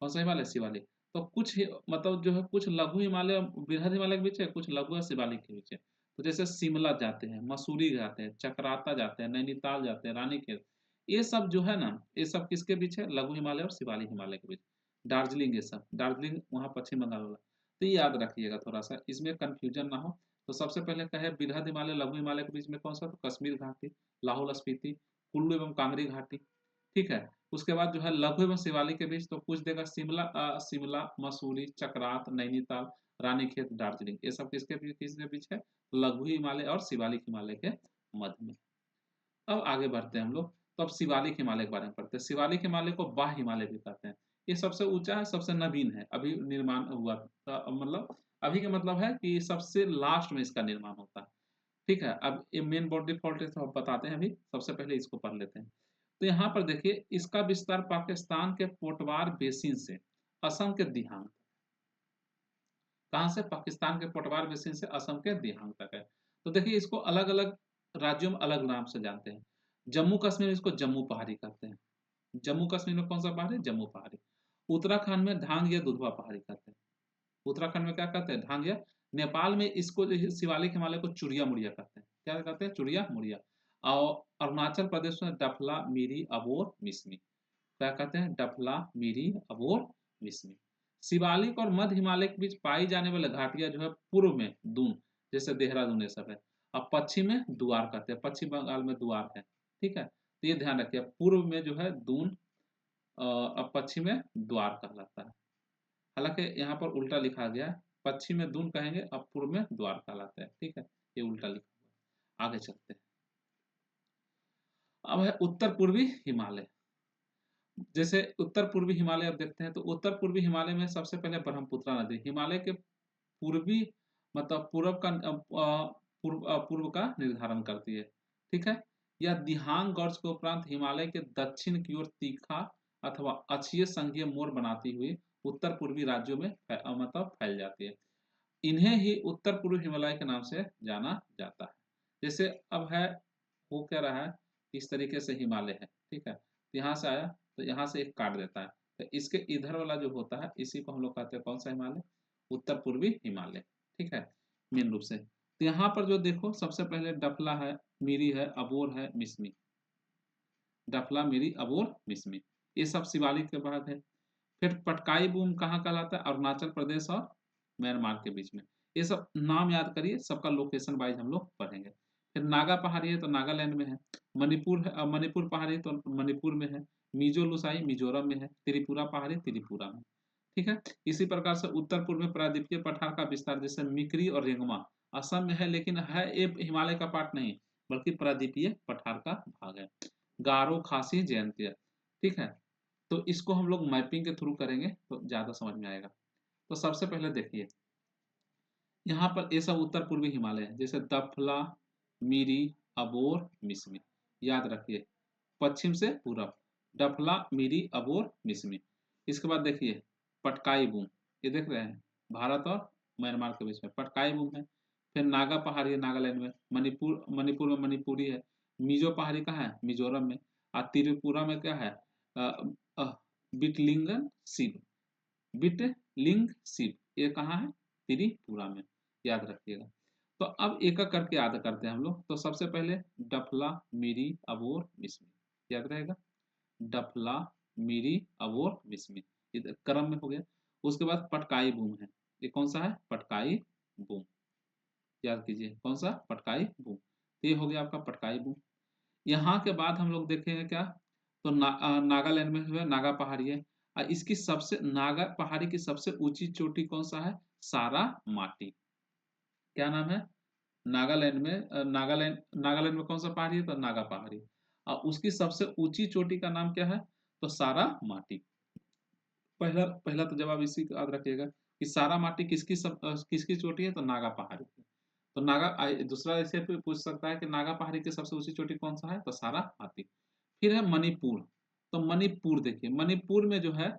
कौन सा हिमालय, शिवालिक। तो कुछ मतलब जो है कुछ लघु हिमालय और बृहद हिमालय के बीच है, कुछ लघु और शिवालिक के बीच है। तो जैसे शिमला जाते हैं, मसूरी जाते हैं, चक्राता जाते हैं, नैनीताल जाते हैं, रानीखेत, ये सब जो है ना, ये सब किसके बीच है, लघु हिमालय और शिवालिक हिमालय के बीच। दार्जिलिंग, ये सब दार्जिलिंग वहाँ पश्चिम बंगाल वाला। तो ये याद रखिएगा, थोड़ा सा इसमें कंफ्यूजन ना हो। तो सबसे पहले कहे बृहद हिमालय लघु हिमालय के बीच में कौन सा, तो कश्मीर घाटी, लाहौल स्पीति, कुल्लू एवं कांगड़ी घाटी। ठीक है, उसके बाद जो है लघु एवं शिवालिक के बीच तो पूछ देगा शिमला, मसूरी, चक्रात, नैनीताल, रानीखेत, दार्जिलिंग, ये सब किसके बीच है, लघु हिमालय और शिवालिक हिमालय के मध्य में। अब आगे बढ़ते हैं हम लोग। तो अब शिवालिक हिमालय के बारे में पढ़ते हैं। शिवालिक हिमालय को बाह्य हिमालय भी कहते हैं। ये सबसे ऊंचा है, सबसे नवीन है, अभी निर्माण हुआ मतलब अभी का मतलब है कि सबसे लास्ट में इसका निर्माण होता है। ठीक है, अब ये मेन बॉडी फॉल्ट है तो हम बताते हैं, अभी सबसे पहले इसको पढ़ लेते हैं। तो यहाँ पर देखिए इसका विस्तार पाकिस्तान के पोटवार बेसिन से असम के दिहांग, कहाँ से, पाकिस्तान के पोटवार बेसिन से असम के दिहांग तक है। तो देखिए इसको अलग अलग राज्यों में अलग नाम से जानते हैं। जम्मू कश्मीर में इसको जम्मू पहाड़ी कहते हैं। जम्मू कश्मीर में कौन सा पहाड़ी, जम्मू पहाड़ी। उत्तराखंड में धांग या दुधवा पहाड़ी कहते हैं। उत्तराखंड में क्या कहते हैं, धांग या। नेपाल में इसको शिवालिक हिमालय को चुरिया मुड़िया कहते हैं। क्या कहते हैं, चुरिया मुड़िया। और अरुणाचल प्रदेश में डफला, मिरी, अबोर, मिसमी। क्या कहते हैं, डफला, मिरी, अबोर, मिसमी। शिवालिक और मध्य हिमालय के बीच पाई जाने वाली घाटियां जो है पूर्व में दून, जैसे देहरादून ये सब है। अब पश्चिम में दुआर कहते हैं, पश्चिम बंगाल में दुआर है। ठीक है, तो ये ध्यान रखिए, पूर्व में जो है दून, अब पश्चिम में द्वार कहलाता है। हालांकि यहाँ पर उल्टा लिखा गया है, पश्चिम में दून कहेंगे, अब पूर्व में द्वार कहलाता है। ठीक है, ये उल्टा लिखा हुआ है। आगे चलते हैं। अब है उत्तर पूर्वी हिमालय। जैसे उत्तर पूर्वी हिमालय अब देखते हैं, तो उत्तर पूर्वी हिमालय में सबसे पहले ब्रह्मपुत्र नदी हिमालय के पूर्वी, मतलब पूर्व का निर्धारण करती है। ठीक है, यह दिहांग गॉर्ज के उपरांत हिमालय के दक्षिण की ओर तीखा अथवा अक्षीय संघीय मोड़ बनाती हुई उत्तर पूर्वी राज्यों में मतलब फैल जाती है। इन्हें ही उत्तर पूर्व हिमालय के नाम से जाना जाता है। जैसे अब है, वो कह रहा है इस तरीके से हिमालय है। ठीक है, यहाँ से आया तो यहाँ से एक काट देता है, तो इसके इधर वाला जो होता है इसी को हम लोग कहते हैं कौन सा हिमालय, उत्तर पूर्वी हिमालय। ठीक है, मेन रूप से। तो यहाँ पर जो देखो, सबसे पहले डफला है, मिरी है, अबोर है, मिसमी। डफला, मिरी, अबोर, मिसमी, ये सब शिवालिक के भाग है। फिर पटकाई बूम कहाँ कहलाता है, अरुणाचल प्रदेश और म्यांमार के बीच में। ये सब नाम याद करिए, सबका लोकेशन वाइज हम लोग पढ़ेंगे। फिर नागा पहाड़ी है तो नागालैंड में है। मणिपुर है, मणिपुर पहाड़ी तो मणिपुर में है। मिजो लुसाई मिजोरम में है। त्रिपुरा पहाड़ी त्रिपुरा में। ठीक है, इसी प्रकार से उत्तर पूर्व में प्रायद्वीपीय पठार का विस्तार, जैसे मिक्री और रेंगमा असम में है, लेकिन है ये हिमालय का पार्ट नहीं, बल्कि प्रायद्वीपीय पठार का भाग है। गारो, खासी, जयंतिया। ठीक है, तो इसको हम लोग मैपिंग के थ्रू करेंगे तो ज्यादा समझ में आएगा। तो सबसे पहले देखिए, यहाँ पर ये सब उत्तर पूर्वी हिमालय है, जैसे दफला, मिरी, अबोर, मिसमी। याद रखिए, पश्चिम से पूरब, डफला, मिरी, अबोर, मिसमी। इसके बाद देखिए पटकाई बूम, ये देख रहे हैं, भारत और म्यांमार के बीच में पटकाई बूम है। फिर नागा पहाड़ी है नागालैंड में। मणिपुर, मणिपुर में मणिपुरी है। मिजो पहाड़ी कहाँ है, मिजोरम में। और त्रिपुरा में क्या है, अ, अ, बिटलिंगन शिव, बिटलिंग शिव, ये कहाँ है, त्रिपुरा में। याद रखिएगा। तो अब एक एक करके याद करते हैं हम लोग। तो सबसे पहले डफला, मिरी, अबोर, मिसमी, याद रहेगा। डफला, मिरी, अबोर, मिसमी, ये क्रम में हो गया। उसके बाद पटकाई बूम है, ये कौन सा है, पटकाई बूम। याद कीजिए कौन सा, पटकाई बूम। तो ये हो गया आपका पटकाई बूम। यहाँ के बाद हम लोग देखेंगे क्या, तो नागालैंड में जो है नागा पहाड़ी है। और इसकी सबसे, नागा पहाड़ी की सबसे ऊंची चोटी कौन सा है, सारा माटी। क्या नाम है, नागालैंड में नागालैंड में कौन सा पहाड़ी है, तो नागा पहाड़ी। और उसकी सबसे ऊंची चोटी का नाम क्या है, तो सारा माटी। पहला पहला तो जवाब इसी का याद रखिएगा कि सारा माटी किसकी चोटी है, तो नागा पहाड़ी की। तो दूसरा ऐसे भी पूछ सकता है कि नागा पहाड़ी की सबसे ऊंची चोटी कौन सा है, तो सारा माटी। फिर है मणिपुर। तो मणिपुर देखिए, मणिपुर में जो है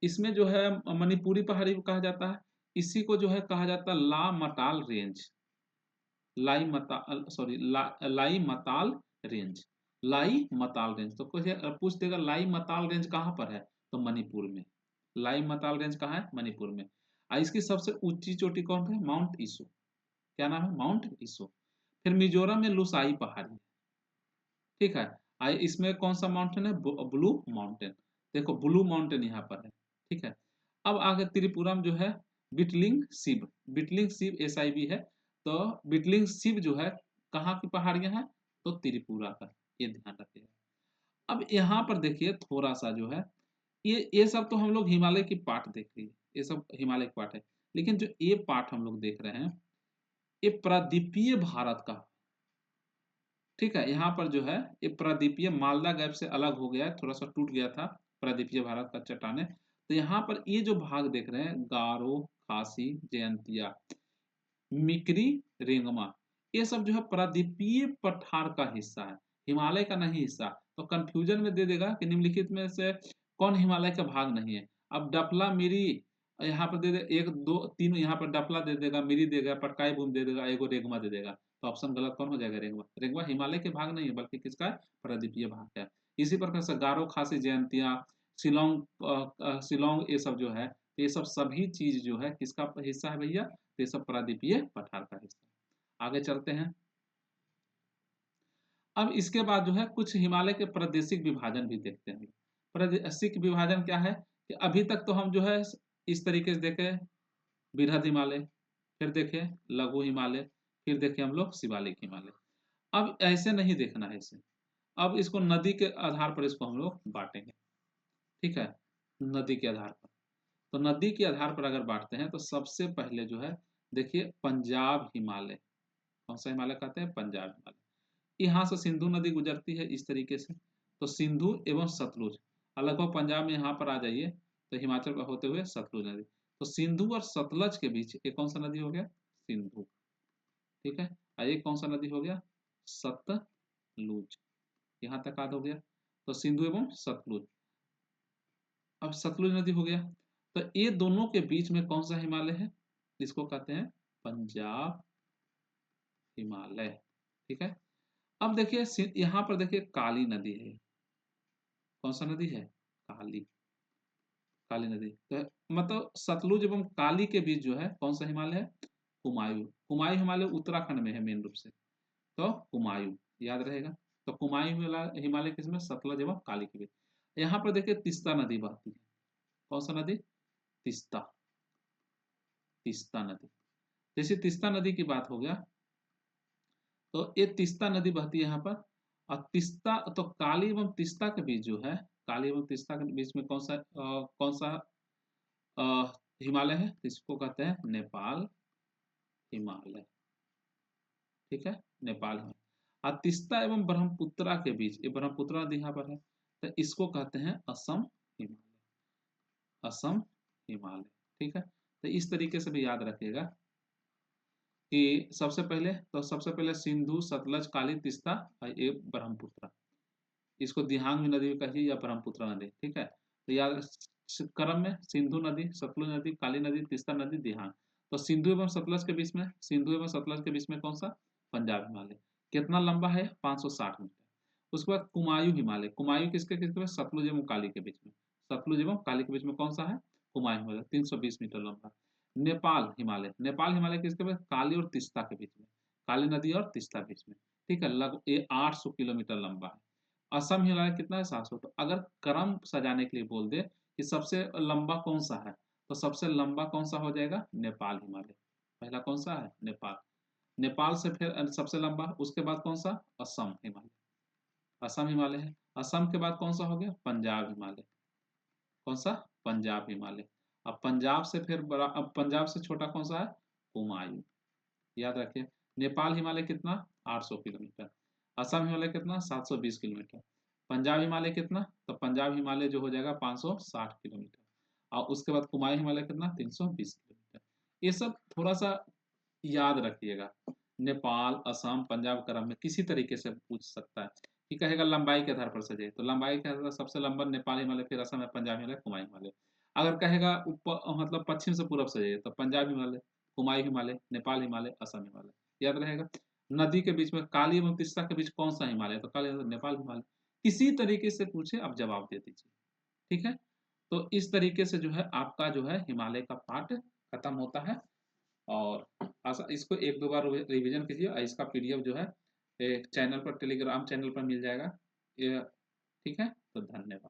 इसमें जो है मणिपुरी पहाड़ी को कहा जाता है। इसी को जो है कहा जाता है ला मताल रेंज, लाई मताल रेंज, लाई मताल रेंज। तो कुछ पूछ देगा लाई मताल रेंज कहाँ पर है, तो मणिपुर में। लाई मताल रेंज कहाँ है, मणिपुर में। और इसकी सबसे ऊंची चोटी कौन है, माउंट ईसो। क्या नाम है, माउंट ईसो। फिर मिजोरम में लुसाई पहाड़ी है। ठीक है, इसमें कौन सा माउंटेन है, ब्लू माउंटेन। देखो ब्लू माउंटेन यहाँ पर है। ठीक है, अब आगे त्रिपुरा में जो है बिटलिंग शिव, बिटलिंग शिव SIB है। तो बिटलिंग शिव जो है कहाँ की पहाड़ियां हैं, तो त्रिपुरा का, ये ध्यान रखिएगा। अब यहाँ पर देखिए थोड़ा सा जो है, ये सब तो हम लोग हिमालय की पार्ट देख रही है, ये सब हिमालय की पार्ट है। लेकिन जो ये पार्ट हम लोग देख रहे हैं, ये प्रादीपीय भारत का। ठीक है, यहाँ पर जो है ये प्रादीपीय मालदा गैप से अलग हो गया है, थोड़ा सा टूट गया था प्रादीपीय भारत का चट्टाने। तो यहाँ पर ये जो भाग देख रहे हैं, गारो, खासी, जयंतिया, मिकरी, रेंगमा, ये सब जो है प्रादीपीय पठार का हिस्सा है, हिमालय का नहीं हिस्सा। तो कंफ्यूजन में दे देगा कि निम्नलिखित में से कौन हिमालय का भाग नहीं है। अब डफला, मिरी यहाँ पर दे दे, एक दो तीन, यहाँ पर डफला दे देगा, मिरी देगा, पटकाई बूम दे देगा, एगो रेगमा दे देगा। तो ऑप्शन गलत कौन हो जाएगा, रेगमा। रेगमा हिमालय के भाग नहीं है, बल्कि किसका है, प्रादीपीय भाग है। इसी प्रकार से गारो, खासी, जयंतिया, शिलोंग, शिलोंग, ये सब जो है, ये सब सभी चीज जो है किसका हिस्सा है भैया, तो ये सब प्रादीपीय पठार का हिस्सा। आगे चलते हैं। अब इसके बाद जो है कुछ हिमालय के प्रादेशिक विभाजन भी देखते हैं। प्रादेशिक विभाजन क्या है, कि अभी तक तो हम जो है इस तरीके से देखे, बृहद हिमालय, फिर देखे लघु हिमालय, फिर देखे हम लोग शिवालिक हिमालय। अब ऐसे नहीं देखना है इसे। अब इसको नदी के आधार पर इसको हम लोग बांटेंगे, ठीक है, नदी के आधार पर। तो नदी के आधार पर अगर बांटते हैं तो सबसे पहले जो है देखिए पंजाब हिमालय, कौन सा हिमालय कहते हैं, पंजाब हिमालय। यहाँ से सिंधु नदी गुजरती है इस तरीके से, तो सिंधु एवं सतलुज, लगभग पंजाब में यहाँ पर आ जाइए तो हिमाचल का होते हुए सतलुज नदी, तो सिंधु और सतलज के बीच एक कौन सा नदी हो गया, सिंधु, ठीक है। और एक कौन सा नदी हो गया, सतलुज, यहाँ तक याद हो गया। तो सिंधु एवं सतलुज, अब सतलुज नदी हो गया, तो ये दोनों के बीच में कौन सा हिमालय है, जिसको कहते हैं पंजाब हिमालय, ठीक है। अब देखिए यहाँ पर देखिए काली नदी है, कौन सा नदी है, काली, काली नदी। तो मतलब सतलुज एवं काली के बीच जो है कौन सा हिमालय है, कुमायूं, कुमायूं हिमालय उत्तराखंड में है मेन रूप से, तो कुमायूं याद रहेगा। तो कुमायूं हिमालय किसमें, सतलज एवं काली के बीच। यहाँ पर देखिए तीस्ता नदी बहती है, कौन सा नदी, तीस्ता, तीस्ता नदी। जैसे तीस्ता नदी की बात हो गया तो ये तीस्ता नदी बहती है यहाँ पर, और तीस्ता तो काली एवं तीस्ता के बीच जो है, काली एवं तीस्ता के बीच में कौन सा अ, हिमालय है, इसको कहते हैं नेपाल हिमालय, ठीक है, नेपाल हिमालय। और तीस्ता एवं ब्रह्मपुत्रा के बीच, ये ब्रह्मपुत्रा नदी यहाँ पर है, तो इसको कहते हैं असम हिमालय, असम हिमालय, ठीक है। तो इस तरीके से भी याद रखिएगा कि सबसे पहले सिंधु सतलज काली तीस्ता और ये ब्रह्मपुत्रा, इसको दिहांग नदी भी कही या ब्रह्मपुत्र नदी, ठीक है। तो याद क्रम में सिंधु नदी, सतलुज नदी, काली नदी, तीस्ता नदी, दिहांग। तो सिंधु एवं सतलज के बीच में, सिंधु एवं सतलज के बीच में कौन सा, पंजाब हिमालय, कितना लंबा है, 560 मीटर। उसके बाद कुमायूं हिमालय, कुमायूं किसके किसके बीच, सतलुज एवं काली के बीच में, सतलुज एवं काली के बीच में कौन सा है, कुमायूं हिमालय, 320 मीटर लंबा। नेपाल हिमालय, नेपाल हिमालय किसके बीच, काली और तीस्ता के बीच में, काली नदी और तीस्ता बीच में, ठीक है, लगभग ये 800 किलोमीटर लंबा है। असम हिमालय कितना है, 700। तो अगर क्रम सजाने के लिए बोल दे कि सबसे लंबा कौन सा है, तो सबसे लंबा कौन सा हो जाएगा, नेपाल हिमालय, पहला कौन सा है, नेपाल, नेपाल से फिर सबसे लंबा, उसके बाद कौन सा, असम हिमालय, असम हिमालय है। असम के बाद कौन सा हो गया, पंजाब हिमालय, कौन सा, पंजाब हिमालय। अब पंजाब से फिर बड़ा, अब पंजाब से छोटा कौन सा है, हुमायूं, याद रखिए। नेपाल हिमालय कितना, 800 किलोमीटर। असम हिमालय कितना, 720 किलोमीटर। पंजाब हिमालय कितना, तो पंजाब हिमालय जो हो जाएगा 560 किलोमीटर। और उसके बाद कुमायूं हिमालय कितना, 320 किलोमीटर। ये सब थोड़ा सा याद रखिएगा। नेपाल, असम, पंजाब क्रम में किसी तरीके से पूछ सकता है कि कहेगा लंबाई के आधार पर सजे, तो लंबाई के आधार पर सबसे लंबा नेपाल हिमालय, फिर असम है, पंजाब हिमालय, कुमायूं हिमालय। अगर कहेगा मतलब पश्चिम से पूरब सजे, तो पंजाब हिमालय, कुमायूं हिमालय, नेपाल हिमालय, असम हिमालय, याद रहेगा। नदी के बीच में काली एवं तीस्ता के बीच कौन सा हिमालय, तो काली, नेपाल हिमालय। किसी तरीके से पूछे आप जवाब दे दीजिए, ठीक है। तो इस तरीके से जो है आपका जो है हिमालय का पार्ट खत्म होता है। और इसको एक दो बार रिवीजन कीजिए, और इसका पीडीएफ जो है एक चैनल पर, टेलीग्राम चैनल पर मिल जाएगा ये, ठीक है। तो धन्यवाद।